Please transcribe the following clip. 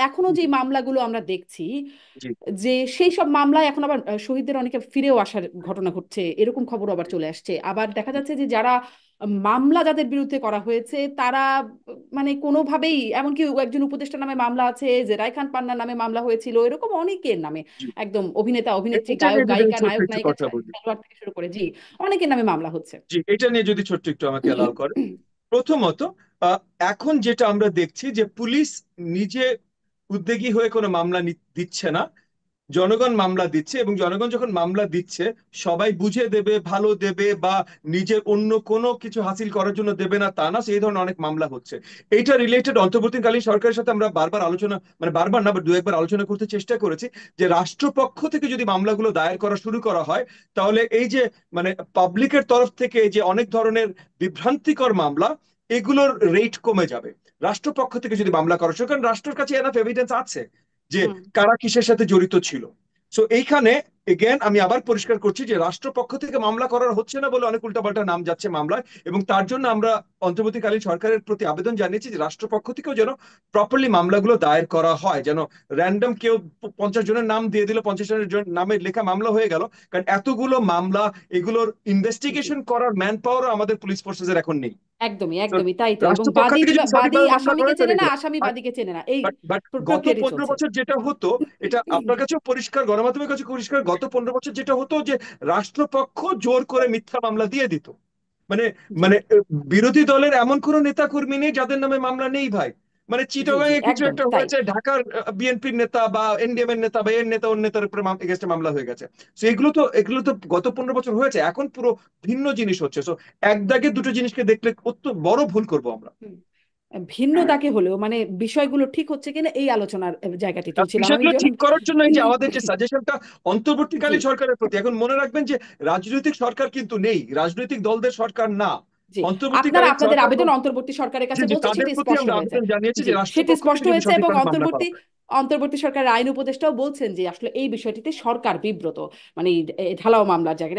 এখনো যে মামলাগুলো আমরা দেখছি, জি যে সেই সব মামলায় এখন আবার শহীদদের অনেকে ফিরেও আসার ঘটনা ঘটছে, এরকম খবর আবার চলে আসছে। আবার দেখা যাচ্ছে যে যারা মামলা যাদের বিরুদ্ধে করা হয়েছে তারা মানে কোনোভাবেই, এমনকি একজন উপদেষ্টার নামে মামলা আছে, যে রায়খান পান্নার নামে মামলা হয়েছিল, এরকম অনেকের নামে, জি। একদম অভিনেতা অভিনেত্রী এটা গায়ক নিয়ে যদি আমি গায়িকা ছোট্ট নায়ক একটু নায়িকা কথা বলি। খেলোয়াড় থেকে শুরু করে, জি, অনেকের নামে মামলা হচ্ছে। জি, এটা নিয়ে যদি ছোট্ট একটু আমাকে অ্যালাউ করে। প্রথমত, আহ, এখন যেটা আমরা দেখছি যে পুলিশ নিজে উদ্যোগী হয়ে কোনো মামলা দিচ্ছে না, জনগণ মামলা দিচ্ছে। এবং জনগণ যখন মামলা দিচ্ছে, সবাই বুঝে দেবে, ভালো দেবে, বা নিজের অন্য কোনো কিছু হাসিল করার জন্য দেবে না তা না, সেই ধরনের অনেক মামলা হচ্ছে। এইটা রিলেটেড অন্তর্বর্তীকালীন সরকারের সাথে আমরা বারবার আলোচনা, মানে বারবার না, দু একবার আলোচনা করতে চেষ্টা করেছি, যে রাষ্ট্রপক্ষ থেকে যদি মামলাগুলো দায়ের করা শুরু করা হয়, তাহলে এই যে মানে পাবলিকের তরফ থেকে যে অনেক ধরনের বিভ্রান্তিকর মামলা, এগুলোর রেট কমে যাবে। রাষ্ট্রপক্ষ থেকে যদি মামলা করা শুরু, কারণ রাষ্ট্রের কাছে এনাফ এভিডেন্স আছে যে হুম। কারা কিসের সাথে জড়িত ছিল। সো এইখানে এগেন আমি আবার পরিষ্কার করছি যে রাষ্ট্রপক্ষ থেকে মামলা করার হচ্ছে না বলে অনেক উল্টাপাল্টা নাম যাচ্ছে মামলায়, এবং তার জন্য আমরা অন্তর্বর্তীকালীন সরকারের প্রতি আবেদন জানিয়েছি যে রাষ্ট্রপক্ষ থেকেও যেন প্রপারলি মামলাগুলো দায়ের করা হয়, যেন র্যান্ডম কেউ 50 জনের নাম দিয়ে দিল, 50 জনের নামে লেখা মামলা হয়ে গেল। কারণ এতগুলো মামলা, এগুলোর জি, ইনভেস্টিগেশন করার ম্যান পাওয়ারও আমাদের পুলিশ ফোর্সের এখন নেই। একদমই তো একদমই তাই তো। এবং রাষ্ট্রপক্ষ বাদী থেকে যদি বাদী সঠিকভাবে মামলা আসামিকে করে চেনে তাহলে না, এগুলো। আসামি বাদীকে চেনে না, এই বাট গত প্রক্রিয়াটি 15 চলছে। বছর যেটা হতো, এটা আপনার কাছেও পরিষ্কার, গণমাধ্যমের কাছে পরিষ্কার, গত 15 বছর যেটা হতো যে রাষ্ট্রপক্ষ জোর করে মিথ্যা মামলা দিয়ে দিত। মানে জি, মানে বিরোধী দলের এমন কোন নেতা কর্মী নেই যাদের নামে মামলা নেই ভাই। মানে জি, জি, চিটাগাংয়ে কিছু একটা একদমই তাই। হয়েছে, ঢাকার বিএনপির নেতা বা এনডিএম এর নেতা বা এর নেতা ওর নেতার উপরে এগেইনস্টে মামলা হয়ে গেছে। তো এগুলো তো গত 15 বছর হয়েছে, এখন পুরো ভিন্ন জিনিস হচ্ছে। তো এক দাগে দুটো জিনিসকে দেখলে অত্যন্ত বড় ভুল করবো আমরা। হুম। ভিন্ন তাকে হলেও মানে বিষয়গুলো ঠিক হচ্ছে কিনা এই আলোচনার জায়গাটি আর তুলছিলাম আমি বিষয়গুলো যখন। ঠিক করার জন্য যে আমাদের যে সাজেশনটা জি, অন্তর্বর্তীকালীন সরকারের প্রতি, এখন মনে রাখবেন যে রাজনৈতিক সরকার কিন্তু নেই, রাজনৈতিক দলদের সরকার না, জি, আপনারা অন্তর্বর্তীকালীন আপনাদের সরকার। আবেদন অন্তর্বর্তী সরকারের জি কাছে জি, বলছেন, তাদের সেটি প্রতি স্পষ্ট আমরা হয়েছে। আবেদন জানিয়েছি জি, যে সেটি রাষ্ট্রপক্ষ স্পষ্ট থেকে যেন হয়েছে এবং সঠিকভাবে মামলা করা অন্তর্বর্তী হয়। অন্তর্বর্তী সরকারের আইন উপদেষ্টাও বলছেন যে আসলে এই বিষয়টিতে সরকার বিব্রত, মানে এই ঢালাও মামলার জায়গায়।